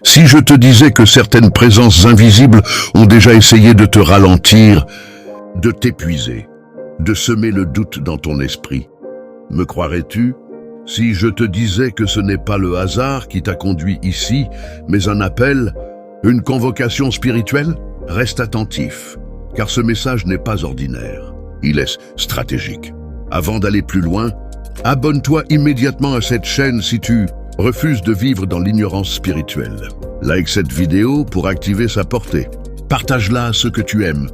Si je te disais que certaines présences invisibles ont déjà essayé de te ralentir, de t'épuiser, de semer le doute dans ton esprit, me croirais-tu? Si je te disais que ce n'est pas le hasard qui t'a conduit ici, mais un appel, une convocation spirituelle, reste attentif, car ce message n'est pas ordinaire, il est stratégique. Avant d'aller plus loin, abonne-toi immédiatement à cette chaîne si tu refuses de vivre dans l'ignorance spirituelle. Like cette vidéo pour activer sa portée. Partage-la à ceux que tu aimes,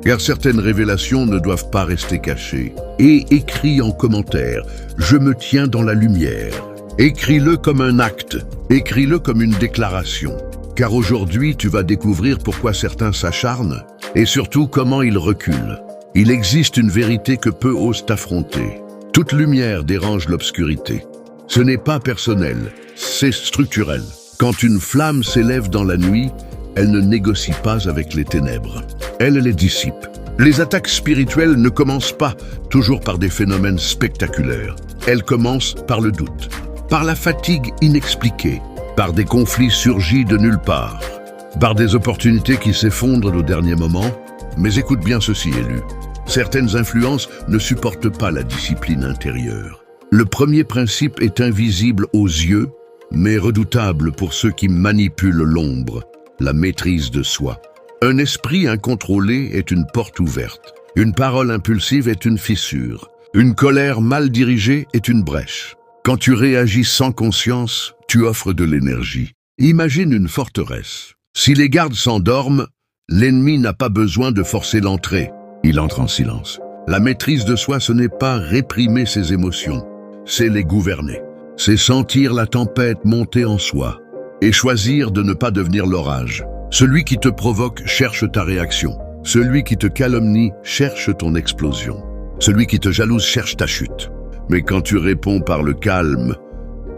car certaines révélations ne doivent pas rester cachées. Et écris en commentaire « Je me tiens dans la lumière ». Écris-le comme un acte, écris-le comme une déclaration. Car aujourd'hui, tu vas découvrir pourquoi certains s'acharnent et surtout comment ils reculent. Il existe une vérité que peu osent affronter. Toute lumière dérange l'obscurité. Ce n'est pas personnel, c'est structurel. Quand une flamme s'élève dans la nuit, elle ne négocie pas avec les ténèbres. Elle les dissipe. Les attaques spirituelles ne commencent pas toujours par des phénomènes spectaculaires. Elles commencent par le doute, par la fatigue inexpliquée, par des conflits surgis de nulle part, par des opportunités qui s'effondrent au dernier moment. Mais écoute bien ceci, élu. Certaines influences ne supportent pas la discipline intérieure. Le premier principe est invisible aux yeux, mais redoutable pour ceux qui manipulent l'ombre, la maîtrise de soi. Un esprit incontrôlé est une porte ouverte. Une parole impulsive est une fissure. Une colère mal dirigée est une brèche. Quand tu réagis sans conscience, tu offres de l'énergie. Imagine une forteresse. Si les gardes s'endorment, l'ennemi n'a pas besoin de forcer l'entrée. Il entre en silence. La maîtrise de soi, ce n'est pas réprimer ses émotions, c'est les gouverner. C'est sentir la tempête monter en soi et choisir de ne pas devenir l'orage. Celui qui te provoque cherche ta réaction. Celui qui te calomnie cherche ton explosion. Celui qui te jalouse cherche ta chute. Mais quand tu réponds par le calme,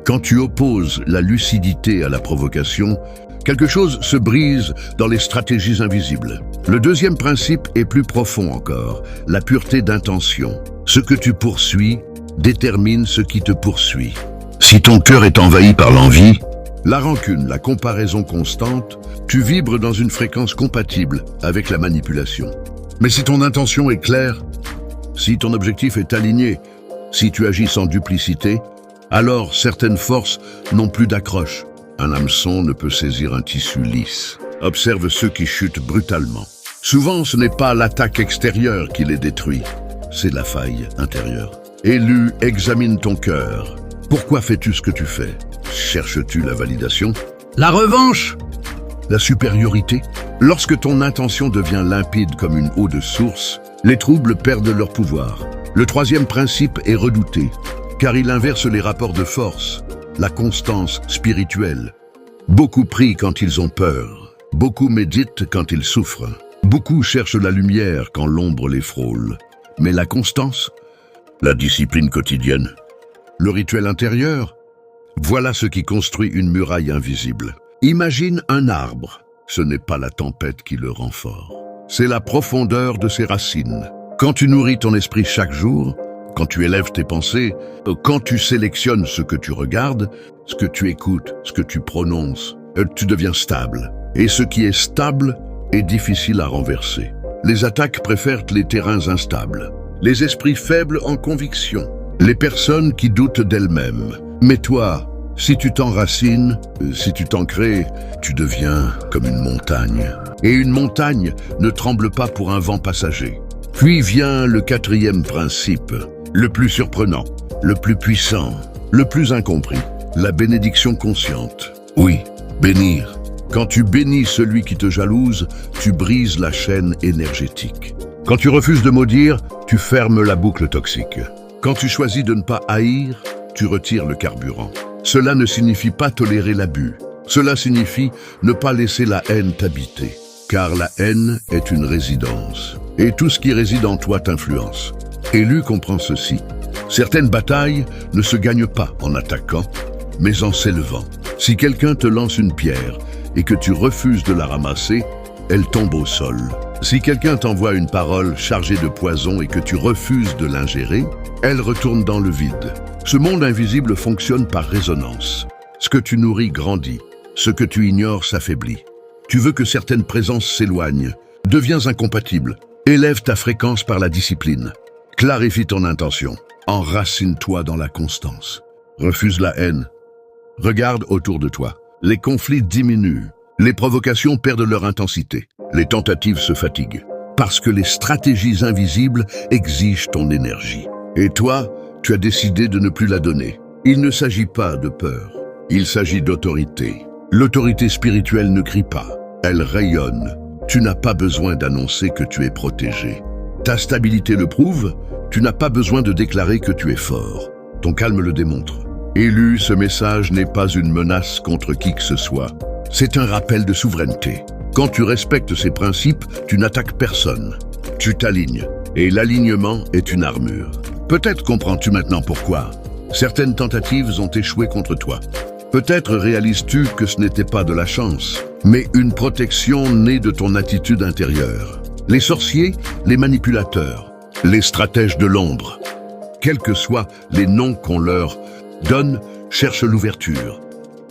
quand tu opposes la lucidité à la provocation, quelque chose se brise dans les stratégies invisibles. Le deuxième principe est plus profond encore, la pureté d'intention. Ce que tu poursuis détermine ce qui te poursuit. Si ton cœur est envahi par l'envie, la rancune, la comparaison constante, tu vibres dans une fréquence compatible avec la manipulation. Mais si ton intention est claire, si ton objectif est aligné, si tu agis sans duplicité, alors certaines forces n'ont plus d'accroche. Un hameçon ne peut saisir un tissu lisse. Observe ceux qui chutent brutalement. Souvent, ce n'est pas l'attaque extérieure qui les détruit, c'est la faille intérieure. Élu, examine ton cœur. Pourquoi fais-tu ce que tu fais? Cherches-tu la validation? La revanche? La supériorité? Lorsque ton intention devient limpide comme une eau de source, les troubles perdent leur pouvoir. Le troisième principe est redouté, car il inverse les rapports de force, la constance spirituelle. Beaucoup prient quand ils ont peur, beaucoup méditent quand ils souffrent, beaucoup cherchent la lumière quand l'ombre les frôle. Mais la constance, la discipline quotidienne, le rituel intérieur, voilà ce qui construit une muraille invisible. Imagine un arbre, ce n'est pas la tempête qui le rend fort, c'est la profondeur de ses racines. Quand tu nourris ton esprit chaque jour, quand tu élèves tes pensées, quand tu sélectionnes ce que tu regardes, ce que tu écoutes, ce que tu prononces, tu deviens stable. Et ce qui est stable est difficile à renverser. Les attaques préfèrent les terrains instables, les esprits faibles en conviction, les personnes qui doutent d'elles-mêmes. Mais toi, si tu t'enracines, si tu t'ancres, tu deviens comme une montagne. Et une montagne ne tremble pas pour un vent passager. Puis vient le quatrième principe, le plus surprenant, le plus puissant, le plus incompris, la bénédiction consciente. Oui, bénir. Quand tu bénis celui qui te jalouse, tu brises la chaîne énergétique. Quand tu refuses de maudire, tu fermes la boucle toxique. Quand tu choisis de ne pas haïr, tu retires le carburant. Cela ne signifie pas tolérer l'abus. Cela signifie ne pas laisser la haine t'habiter. Car la haine est une résidence. Et tout ce qui réside en toi t'influence. Élu comprend ceci. Certaines batailles ne se gagnent pas en attaquant, mais en s'élevant. Si quelqu'un te lance une pierre et que tu refuses de la ramasser, elle tombe au sol. Si quelqu'un t'envoie une parole chargée de poison et que tu refuses de l'ingérer, elle retourne dans le vide. Ce monde invisible fonctionne par résonance. Ce que tu nourris grandit. Ce que tu ignores s'affaiblit. Tu veux que certaines présences s'éloignent. Deviens incompatible. Élève ta fréquence par la discipline. Clarifie ton intention. Enracine-toi dans la constance. Refuse la haine. Regarde autour de toi. Les conflits diminuent. Les provocations perdent leur intensité. Les tentatives se fatiguent. Parce que les stratégies invisibles exigent ton énergie. Et toi, tu as décidé de ne plus la donner. Il ne s'agit pas de peur. Il s'agit d'autorité. L'autorité spirituelle ne crie pas. Elle rayonne. Tu n'as pas besoin d'annoncer que tu es protégé. Ta stabilité le prouve. Tu n'as pas besoin de déclarer que tu es fort. Ton calme le démontre. Élu, ce message n'est pas une menace contre qui que ce soit. C'est un rappel de souveraineté. Quand tu respectes ces principes, tu n'attaques personne. Tu t'alignes. Et l'alignement est une armure. Peut-être comprends-tu maintenant pourquoi. Certaines tentatives ont échoué contre toi. Peut-être réalises-tu que ce n'était pas de la chance, mais une protection née de ton attitude intérieure. Les sorciers, les manipulateurs, les stratèges de l'ombre, quels que soient les noms qu'on leur donne, cherchent l'ouverture.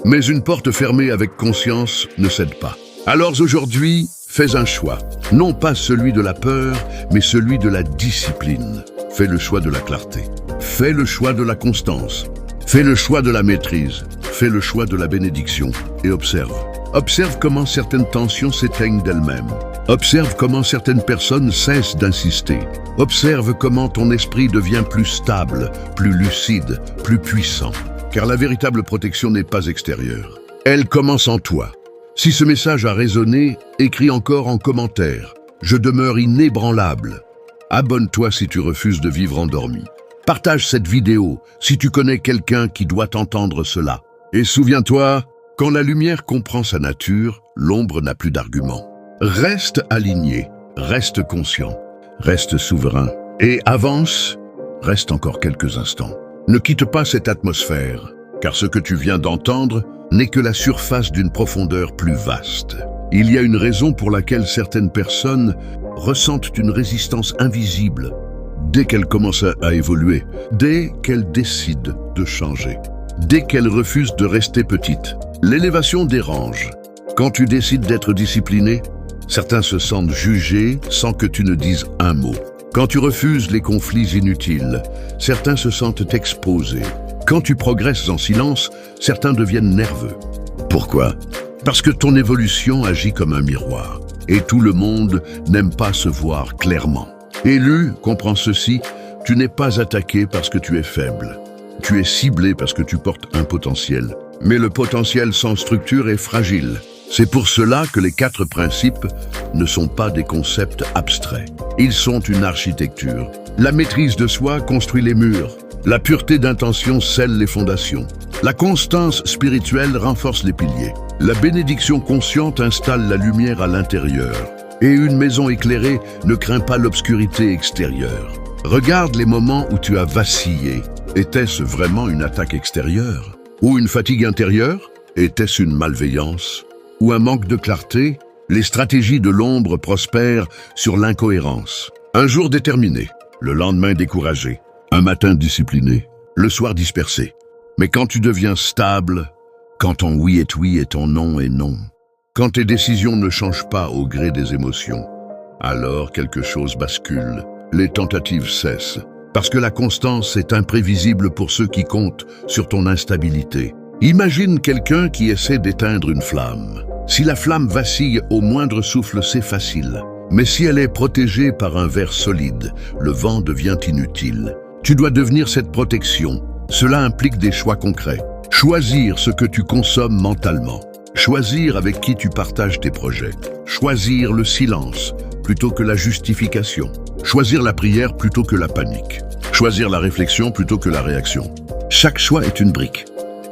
Mais une porte fermée avec conscience ne cède pas. Alors aujourd'hui, fais un choix. Non pas celui de la peur, mais celui de la discipline. Fais le choix de la clarté. Fais le choix de la constance. Fais le choix de la maîtrise. Fais le choix de la bénédiction. Et observe. Observe comment certaines tensions s'éteignent d'elles-mêmes. Observe comment certaines personnes cessent d'insister. Observe comment ton esprit devient plus stable, plus lucide, plus puissant. Car la véritable protection n'est pas extérieure. Elle commence en toi. Si ce message a résonné, écris encore en commentaire. Je demeure inébranlable. Abonne-toi si tu refuses de vivre endormi. Partage cette vidéo si tu connais quelqu'un qui doit entendre cela. Et souviens-toi, quand la lumière comprend sa nature, l'ombre n'a plus d'argument. Reste aligné, reste conscient, reste souverain. Et avance, reste encore quelques instants. Ne quitte pas cette atmosphère, car ce que tu viens d'entendre n'est que la surface d'une profondeur plus vaste. Il y a une raison pour laquelle certaines personnes ressentent une résistance invisible dès qu'elles commencent à évoluer, dès qu'elles décident de changer, dès qu'elles refusent de rester petites. L'élévation dérange. Quand tu décides d'être discipliné, certains se sentent jugés sans que tu ne dises un mot. Quand tu refuses les conflits inutiles, certains se sentent exposés. Quand tu progresses en silence, certains deviennent nerveux. Pourquoi? Parce que ton évolution agit comme un miroir. Et tout le monde n'aime pas se voir clairement. Élu, comprends ceci, tu n'es pas attaqué parce que tu es faible. Tu es ciblé parce que tu portes un potentiel. Mais le potentiel sans structure est fragile. C'est pour cela que les 4 principes ne sont pas des concepts abstraits. Ils sont une architecture. La maîtrise de soi construit les murs. La pureté d'intention scelle les fondations. La constance spirituelle renforce les piliers. La bénédiction consciente installe la lumière à l'intérieur. Et une maison éclairée ne craint pas l'obscurité extérieure. Regarde les moments où tu as vacillé. Était-ce vraiment une attaque extérieure? Ou une fatigue intérieure? Était-ce une malveillance? Ou un manque de clarté? Les stratégies de l'ombre prospèrent sur l'incohérence. Un jour déterminé, le lendemain découragé, un matin discipliné, le soir dispersé. Mais quand tu deviens stable, quand ton oui est oui et ton non est non, quand tes décisions ne changent pas au gré des émotions, alors quelque chose bascule, les tentatives cessent. Parce que la constance est imprévisible pour ceux qui comptent sur ton instabilité. Imagine quelqu'un qui essaie d'éteindre une flamme. Si la flamme vacille au moindre souffle, c'est facile. Mais si elle est protégée par un verre solide, le vent devient inutile. Tu dois devenir cette protection. Cela implique des choix concrets. Choisir ce que tu consommes mentalement. Choisir avec qui tu partages tes projets. Choisir le silence plutôt que la justification. Choisir la prière plutôt que la panique. Choisir la réflexion plutôt que la réaction. Chaque choix est une brique.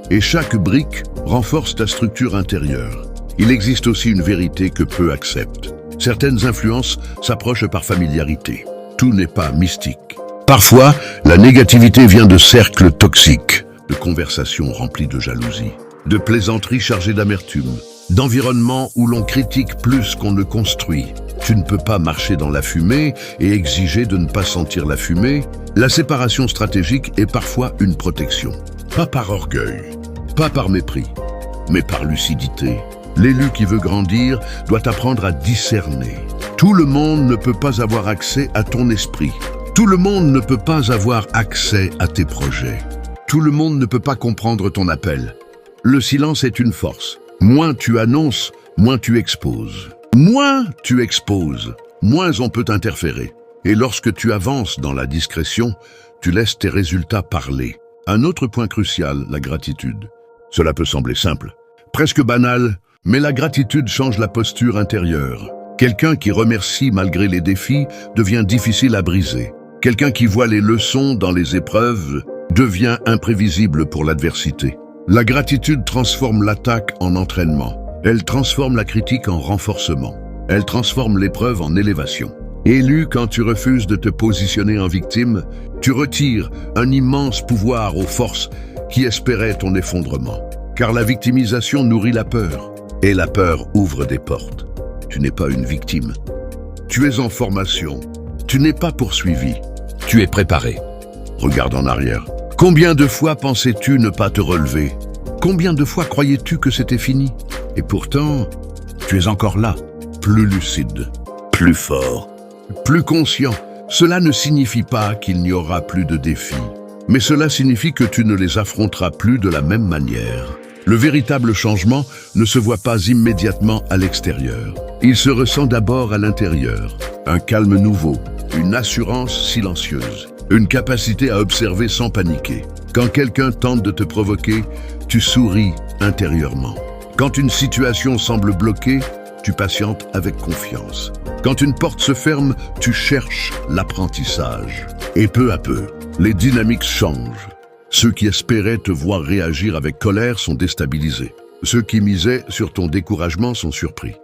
Et chaque brique renforce ta structure intérieure. Il existe aussi une vérité que peu acceptent. Certaines influences s'approchent par familiarité. Tout n'est pas mystique. Parfois, la négativité vient de cercles toxiques, de conversations remplies de jalousie, de plaisanteries chargées d'amertume, d'environnements où l'on critique plus qu'on ne construit. Tu ne peux pas marcher dans la fumée et exiger de ne pas sentir la fumée. La séparation stratégique est parfois une protection. Pas par orgueil, pas par mépris, mais par lucidité. L'élu qui veut grandir doit apprendre à discerner. Tout le monde ne peut pas avoir accès à ton esprit. Tout le monde ne peut pas avoir accès à tes projets. Tout le monde ne peut pas comprendre ton appel. Le silence est une force. Moins tu annonces, moins tu exposes. Moins tu exposes, moins on peut interférer. Et lorsque tu avances dans la discrétion, tu laisses tes résultats parler. Un autre point crucial, la gratitude. Cela peut sembler simple, presque banal, mais la gratitude change la posture intérieure. Quelqu'un qui remercie malgré les défis devient difficile à briser. Quelqu'un qui voit les leçons dans les épreuves devient imprévisible pour l'adversité. La gratitude transforme l'attaque en entraînement. Elle transforme la critique en renforcement. Elle transforme l'épreuve en élévation. Élu, quand tu refuses de te positionner en victime, tu retires un immense pouvoir aux forces qui espéraient ton effondrement. Car la victimisation nourrit la peur, et la peur ouvre des portes. Tu n'es pas une victime. Tu es en formation. Tu n'es pas poursuivi. Tu es préparé. Regarde en arrière. Combien de fois pensais-tu ne pas te relever? Combien de fois croyais-tu que c'était fini? Et pourtant, tu es encore là, plus lucide, plus fort, plus conscient. Cela ne signifie pas qu'il n'y aura plus de défis, mais cela signifie que tu ne les affronteras plus de la même manière. Le véritable changement ne se voit pas immédiatement à l'extérieur. Il se ressent d'abord à l'intérieur. Un calme nouveau, une assurance silencieuse, une capacité à observer sans paniquer. Quand quelqu'un tente de te provoquer, tu souris intérieurement. Quand une situation semble bloquée, tu patientes avec confiance. Quand une porte se ferme, tu cherches l'apprentissage. Et peu à peu, les dynamiques changent. Ceux qui espéraient te voir réagir avec colère sont déstabilisés. Ceux qui misaient sur ton découragement sont surpris.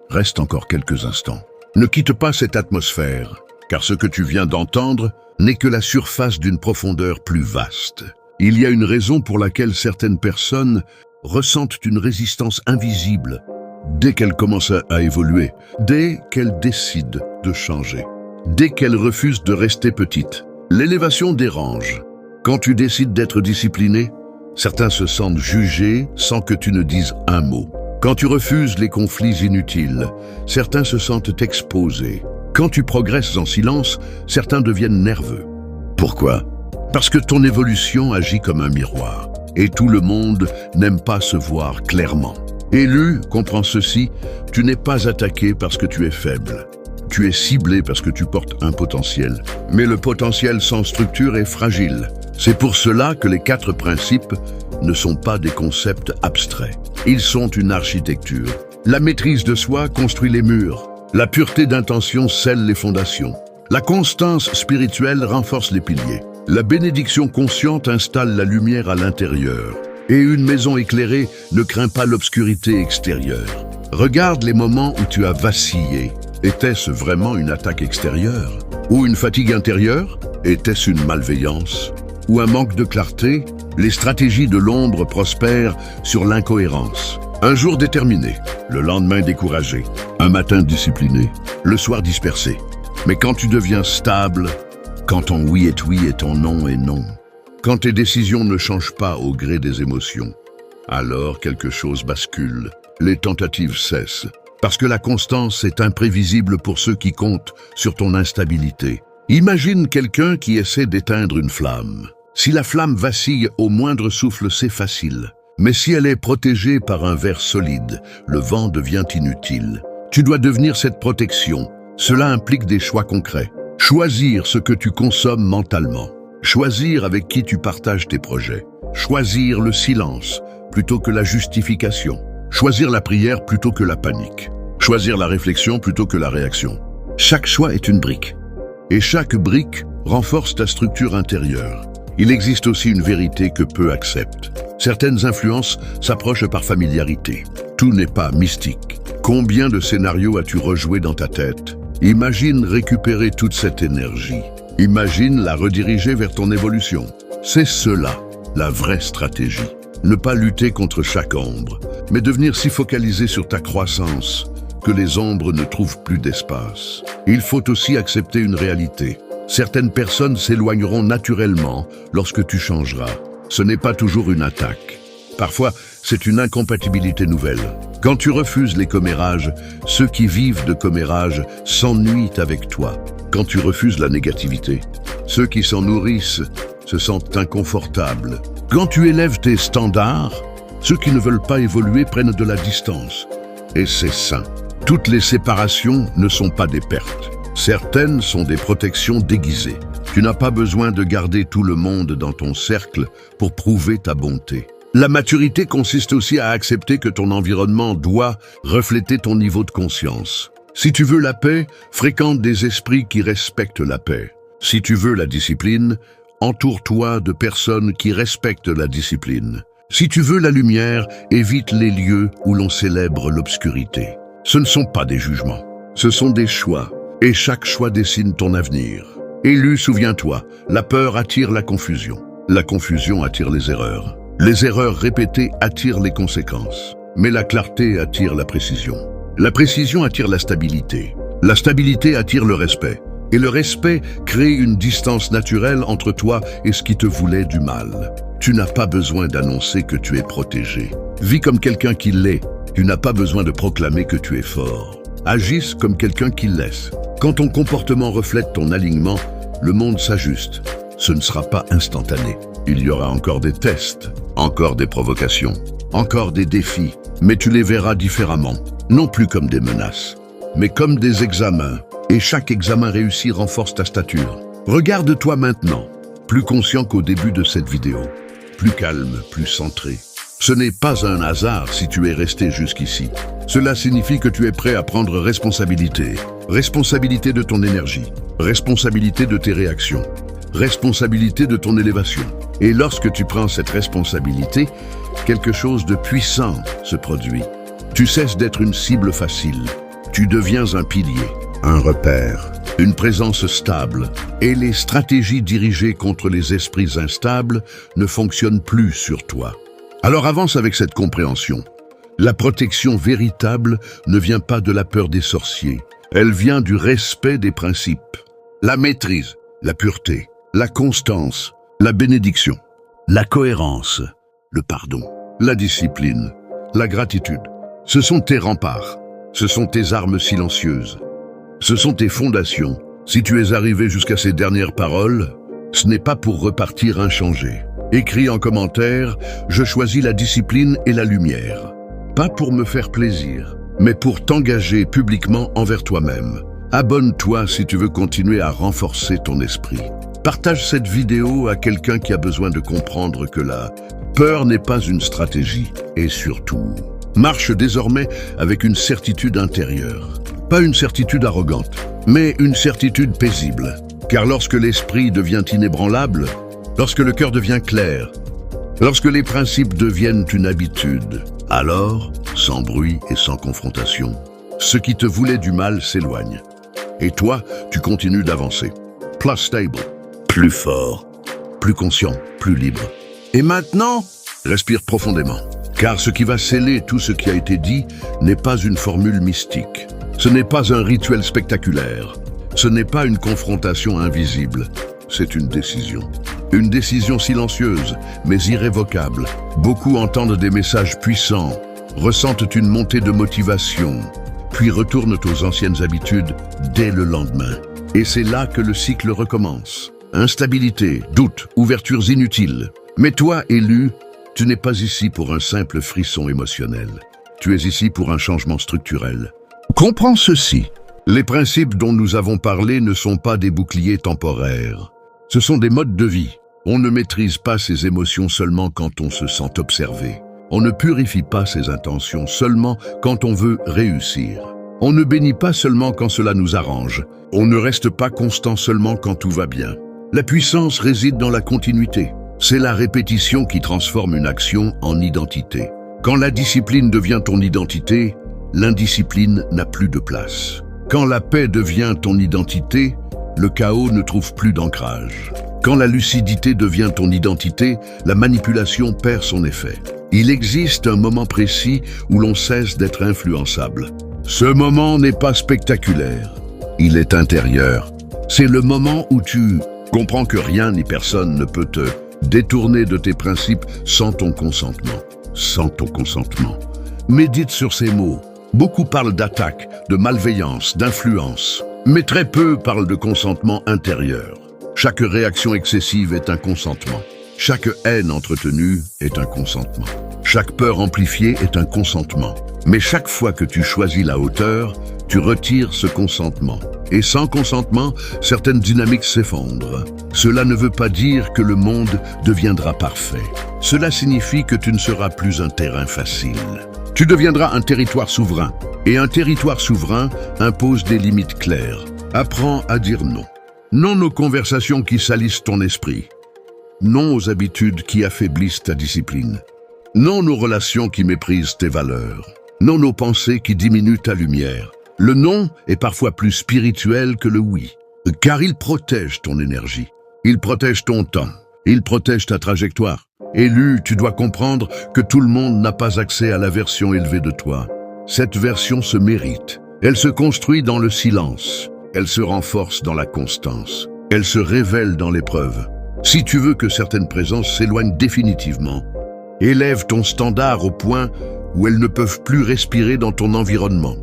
Reste encore quelques instants. Ne quitte pas cette atmosphère, car ce que tu viens d'entendre n'est que la surface d'une profondeur plus vaste. Il y a une raison pour laquelle certaines personnes ressentent une résistance invisible dès qu'elles commencent à évoluer, dès qu'elles décident de changer, dès qu'elles refusent de rester petites. L'élévation dérange. Quand tu décides d'être discipliné, certains se sentent jugés sans que tu ne dises un mot. Quand tu refuses les conflits inutiles, certains se sentent exposés. Quand tu progresses en silence, certains deviennent nerveux. Pourquoi? Parce que ton évolution agit comme un miroir. Et tout le monde n'aime pas se voir clairement. Élu, comprends ceci, tu n'es pas attaqué parce que tu es faible. Tu es ciblé parce que tu portes un potentiel. Mais le potentiel sans structure est fragile. C'est pour cela que les 4 principes ne sont pas des concepts abstraits. Ils sont une architecture. La maîtrise de soi construit les murs. La pureté d'intention scelle les fondations. La constance spirituelle renforce les piliers. La bénédiction consciente installe la lumière à l'intérieur. Et une maison éclairée ne craint pas l'obscurité extérieure. Regarde les moments où tu as vacillé. Était-ce vraiment une attaque extérieure? Ou une fatigue intérieure? Était-ce une malveillance? Ou un manque de clarté? Les stratégies de l'ombre prospèrent sur l'incohérence. Un jour déterminé, le lendemain découragé, un matin discipliné, le soir dispersé. Mais quand tu deviens stable, quand ton oui est oui et ton non est non, quand tes décisions ne changent pas au gré des émotions, alors quelque chose bascule, les tentatives cessent. Parce que la constance est imprévisible pour ceux qui comptent sur ton instabilité. Imagine quelqu'un qui essaie d'éteindre une flamme. Si la flamme vacille au moindre souffle, c'est facile. Mais si elle est protégée par un verre solide, le vent devient inutile. Tu dois devenir cette protection. Cela implique des choix concrets. Choisir ce que tu consommes mentalement. Choisir avec qui tu partages tes projets. Choisir le silence plutôt que la justification. Choisir la prière plutôt que la panique. Choisir la réflexion plutôt que la réaction. Chaque choix est une brique. Et chaque brique renforce ta structure intérieure. Il existe aussi une vérité que peu acceptent. Certaines influences s'approchent par familiarité. Tout n'est pas mystique. Combien de scénarios as-tu rejoué dans ta tête? Imagine récupérer toute cette énergie. Imagine la rediriger vers ton évolution. C'est cela, la vraie stratégie. Ne pas lutter contre chaque ombre, mais devenir si focalisé sur ta croissance que les ombres ne trouvent plus d'espace. Il faut aussi accepter une réalité. Certaines personnes s'éloigneront naturellement lorsque tu changeras. Ce n'est pas toujours une attaque. Parfois, c'est une incompatibilité nouvelle. Quand tu refuses les commérages, ceux qui vivent de commérages s'ennuient avec toi. Quand tu refuses la négativité, ceux qui s'en nourrissent se sentent inconfortables. Quand tu élèves tes standards, ceux qui ne veulent pas évoluer prennent de la distance. Et c'est sain. Toutes les séparations ne sont pas des pertes. Certaines sont des protections déguisées. Tu n'as pas besoin de garder tout le monde dans ton cercle pour prouver ta bonté. La maturité consiste aussi à accepter que ton environnement doit refléter ton niveau de conscience. Si tu veux la paix, fréquente des esprits qui respectent la paix. Si tu veux la discipline, entoure-toi de personnes qui respectent la discipline. Si tu veux la lumière, évite les lieux où l'on célèbre l'obscurité. Ce ne sont pas des jugements, ce sont des choix, et chaque choix dessine ton avenir. Élu, souviens-toi, la peur attire la confusion attire les erreurs. Les erreurs répétées attirent les conséquences, mais la clarté attire la précision. La précision attire la stabilité attire le respect, et le respect crée une distance naturelle entre toi et ce qui te voulait du mal. Tu n'as pas besoin d'annoncer que tu es protégé. Vis comme quelqu'un qui l'est. Tu n'as pas besoin de proclamer que tu es fort. Agisse comme quelqu'un qui laisse. Quand ton comportement reflète ton alignement, le monde s'ajuste. Ce ne sera pas instantané. Il y aura encore des tests, encore des provocations, encore des défis, mais tu les verras différemment. Non plus comme des menaces, mais comme des examens. Et chaque examen réussi renforce ta stature. Regarde-toi maintenant, plus conscient qu'au début de cette vidéo. Plus calme, plus centré. Ce n'est pas un hasard si tu es resté jusqu'ici. Cela signifie que tu es prêt à prendre responsabilité. Responsabilité de ton énergie, responsabilité de tes réactions, responsabilité de ton élévation. Et lorsque tu prends cette responsabilité, quelque chose de puissant se produit. Tu cesses d'être une cible facile. Tu deviens un pilier, un repère, une présence stable. Et les stratégies dirigées contre les esprits instables ne fonctionnent plus sur toi. Alors avance avec cette compréhension. La protection véritable ne vient pas de la peur des sorciers. Elle vient du respect des principes. La maîtrise, la pureté, la constance, la bénédiction, la cohérence, le pardon, la discipline, la gratitude. Ce sont tes remparts, ce sont tes armes silencieuses, ce sont tes fondations. Si tu es arrivé jusqu'à ces dernières paroles, ce n'est pas pour repartir inchangé. Écris en commentaire « Je choisis la discipline et la lumière ». Pas pour me faire plaisir, mais pour t'engager publiquement envers toi-même. Abonne-toi si tu veux continuer à renforcer ton esprit. Partage cette vidéo à quelqu'un qui a besoin de comprendre que la peur n'est pas une stratégie. Et surtout, marche désormais avec une certitude intérieure. Pas une certitude arrogante, mais une certitude paisible. Car lorsque l'esprit devient inébranlable, lorsque le cœur devient clair, lorsque les principes deviennent une habitude, alors, sans bruit et sans confrontation, ce qui te voulait du mal s'éloigne. Et toi, tu continues d'avancer. Plus stable, plus fort, plus conscient, plus libre. Et maintenant, respire profondément. Car ce qui va sceller tout ce qui a été dit n'est pas une formule mystique. Ce n'est pas un rituel spectaculaire. Ce n'est pas une confrontation invisible. C'est une décision. Une décision silencieuse, mais irrévocable. Beaucoup entendent des messages puissants, ressentent une montée de motivation, puis retournent aux anciennes habitudes dès le lendemain. Et c'est là que le cycle recommence. Instabilité, doute, ouvertures inutiles. Mais toi, élu, tu n'es pas ici pour un simple frisson émotionnel. Tu es ici pour un changement structurel. Comprends ceci. Les principes dont nous avons parlé ne sont pas des boucliers temporaires. Ce sont des modes de vie. On ne maîtrise pas ses émotions seulement quand on se sent observé. On ne purifie pas ses intentions seulement quand on veut réussir. On ne bénit pas seulement quand cela nous arrange. On ne reste pas constant seulement quand tout va bien. La puissance réside dans la continuité. C'est la répétition qui transforme une action en identité. Quand la discipline devient ton identité, l'indiscipline n'a plus de place. Quand la paix devient ton identité, le chaos ne trouve plus d'ancrage. Quand la lucidité devient ton identité, la manipulation perd son effet. Il existe un moment précis où l'on cesse d'être influençable. Ce moment n'est pas spectaculaire, il est intérieur. C'est le moment où tu comprends que rien ni personne ne peut te détourner de tes principes sans ton consentement. sans ton consentement. Médite sur ces mots. Beaucoup parlent d'attaque, de malveillance, d'influence, mais très peu parlent de consentement intérieur. Chaque réaction excessive est un consentement. Chaque haine entretenue est un consentement. Chaque peur amplifiée est un consentement. Mais chaque fois que tu choisis la hauteur, tu retires ce consentement. Et sans consentement, certaines dynamiques s'effondrent. Cela ne veut pas dire que le monde deviendra parfait. Cela signifie que tu ne seras plus un terrain facile. Tu deviendras un territoire souverain. Et un territoire souverain impose des limites claires. Apprends à dire non. Non aux conversations qui salissent ton esprit. Non aux habitudes qui affaiblissent ta discipline. Non aux relations qui méprisent tes valeurs. Non aux pensées qui diminuent ta lumière. Le non est parfois plus spirituel que le oui, car il protège ton énergie. Il protège ton temps. Il protège ta trajectoire. Élu, tu dois comprendre que tout le monde n'a pas accès à la version élevée de toi. Cette version se mérite. Elle se construit dans le silence. Elle se renforce dans la constance. Elle se révèle dans l'épreuve. Si tu veux que certaines présences s'éloignent définitivement, élève ton standard au point où elles ne peuvent plus respirer dans ton environnement.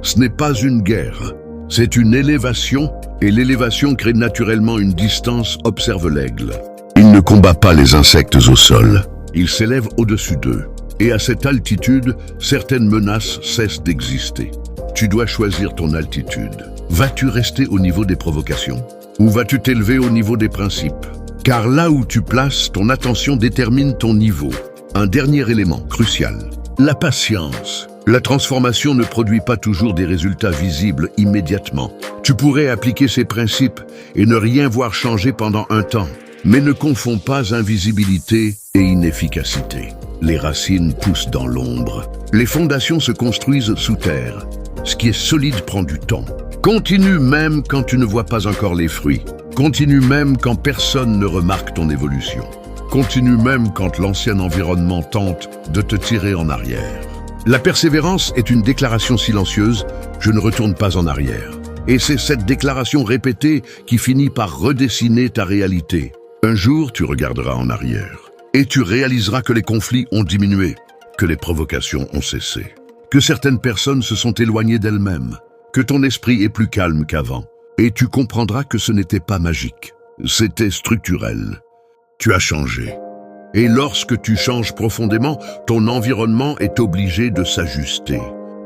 Ce n'est pas une guerre, c'est une élévation, et l'élévation crée naturellement une distance, observe l'aigle. Il ne combat pas les insectes au sol, il s'élève au-dessus d'eux. Et à cette altitude, certaines menaces cessent d'exister. Tu dois choisir ton altitude. Vas-tu rester au niveau des provocations? Ou vas-tu t'élever au niveau des principes? Car là où tu places ton attention détermine ton niveau. Un dernier élément crucial, la patience. La transformation ne produit pas toujours des résultats visibles immédiatement. Tu pourrais appliquer ces principes et ne rien voir changer pendant un temps. Mais ne confonds pas invisibilité et inefficacité. Les racines poussent dans l'ombre. Les fondations se construisent sous terre. Ce qui est solide prend du temps. Continue même quand tu ne vois pas encore les fruits. Continue même quand personne ne remarque ton évolution. Continue même quand l'ancien environnement tente de te tirer en arrière. La persévérance est une déclaration silencieuse, je ne retourne pas en arrière. Et c'est cette déclaration répétée qui finit par redessiner ta réalité. Un jour, tu regarderas en arrière et tu réaliseras que les conflits ont diminué, que les provocations ont cessé, que certaines personnes se sont éloignées d'elles-mêmes, que ton esprit est plus calme qu'avant. Et tu comprendras que ce n'était pas magique, c'était structurel. Tu as changé. Et lorsque tu changes profondément, ton environnement est obligé de s'ajuster.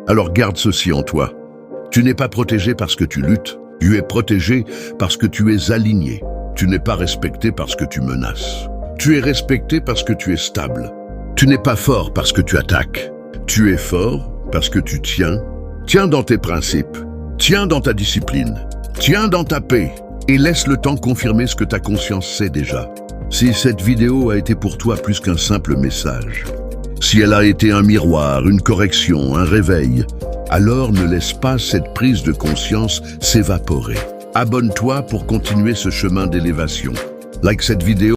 Alors garde ceci en toi. Tu n'es pas protégé parce que tu luttes, tu es protégé parce que tu es aligné. Tu n'es pas respecté parce que tu menaces. Tu es respecté parce que tu es stable. Tu n'es pas fort parce que tu attaques. Tu es fort parce que tu tiens. Tiens dans tes principes. Tiens dans ta discipline. Tiens dans ta paix. Et laisse le temps confirmer ce que ta conscience sait déjà. Si cette vidéo a été pour toi plus qu'un simple message, si elle a été un miroir, une correction, un réveil, alors ne laisse pas cette prise de conscience s'évaporer. Abonne-toi pour continuer ce chemin d'élévation. Like cette vidéo.